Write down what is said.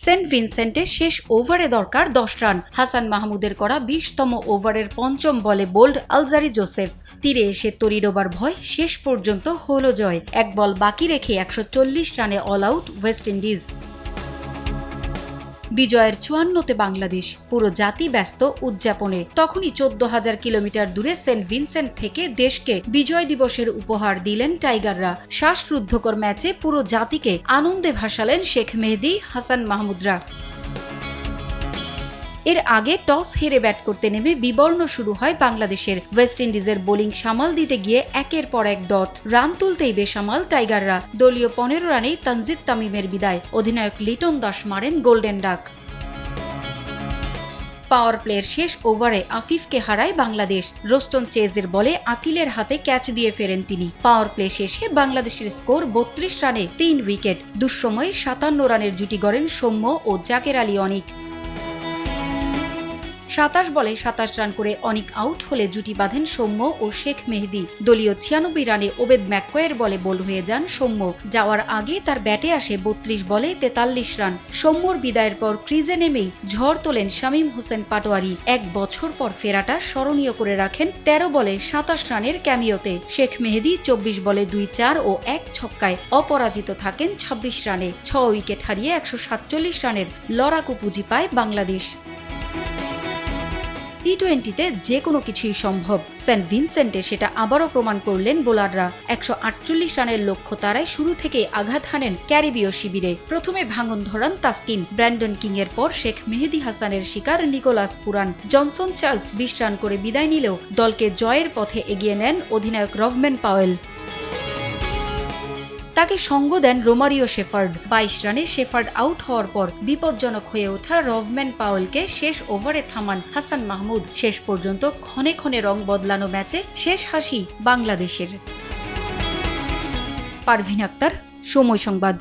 Saint ভিনসেন্টে শেষ ওভারে দরকার 10 রান। হাসান মাহমুদের করা 20তম ওভারের পঞ্চম বলে বোল্ড আলজারি জোসেফ। তীরে এসে তড়ি ডোবার ভয়, শেষ পর্যন্ত হল জয়। এক বল বাকি রেখে 140 রানে অল আউট ওয়েস্ট ইন্ডিজ। বিজয়ের 54তে বাংলাদেশ, পুরো জাতি ব্যস্ত উদযাপনে। তখনই 14,000 কিলোমিটার দূরে সেন্ট ভিনসেন্ট থেকে দেশকে বিজয় দিবসের উপহার দিলেন টাইগাররা। শ্বাসরুদ্ধকর ম্যাচে পুরো জাতিকে আনন্দে ভাসালেন শেখ মেহেদী, হাসান মাহমুদরা। এর আগে টস হেরে ব্যাট করতে নেমে বিবর্ণ শুরু হয় বাংলাদেশের। ওয়েস্ট ইন্ডিজের বোলিং সামাল দিতে গিয়ে একের পর এক ডট। রান তুলতেই বেসামাল টাইগাররা। দলীয় 15 রানেই তানজিদ তামিমের বিদায়। অধিনায়ক লিটন দাস মারেন গোল্ডেন ডাক। পাওয়ার প্লের শেষ ওভারে আফিফকে হারায় বাংলাদেশ। রোস্টন চেজের বলে আকিলের হাতে ক্যাচ দিয়ে ফেরেন তিনি। পাওয়ার প্লে শেষে বাংলাদেশের স্কোর 32 রানে 3 উইকেট। দুঃসময়ে 57 রানের জুটি গড়েন সৌম্য ও জাকের আলী অনিক। 27 বলে 27 রান করে অনিক আউট হলে জুটি বাঁধেন সৌম্য ও শেখ মেহেদী। দলীয় 96 রানে ওবেদ ম্যাককয়ের বলে বোল্ড হয়ে যান সৌম্য। যাওয়ার আগে তার ব্যাটে আসে 32 বলে 43 রান। সৌম্যর বিদায়ের পর ক্রিজে নেমেই ঝড় তোলেন শামীম হোসেন পাটোয়ারি। 1 বছর পর ফেরাটা স্মরণীয় করে রাখেন 13 বলে 27 রানের ক্যামিওতে। শেখ মেহেদী 24 বলে 2-4 ও 1 ছক্কায় অপরাজিত থাকেন 26 রানে। 6 উইকেট হারিয়ে 147 রানের লড়াকু পুঁজি পায় বাংলাদেশ। টি-20তে যে কোনো কিছুই সম্ভব। সেন্ট ভিনসেন্টে সেটা আবারও প্রমাণ করলেন বোলাররা। 148 রানের লক্ষ্য তারাই শুরু থেকে আঘাত হানেন ক্যারিবীয় শিবিরে। প্রথমে ভাঙন ধরান তাসকিন। ব্র্যান্ডন কিং এর পর শেখ মেহেদী হাসানের শিকার Nicholas Pooran. Johnson Charles 20 run করে বিদায় নিলেও দলকে জয়ের পথে এগিয়ে নেন অধিনায়ক রভম্যান পাওয়েল। তাকে সঙ্গ দেন রোমারিও শেফার্ড। 22 রানে শেফার্ড আউট হওয়ার পর বিপজ্জনক হয়ে ওঠা রভম্যান পাওয়েলকে শেষ ওভারে থামান হাসান মাহমুদ। শেষ পর্যন্ত ক্ষণে ক্ষণে রং বদলানো ম্যাচে শেষ হাসি বাংলাদেশের। পারভিন আক্তার, সময় সংবাদ।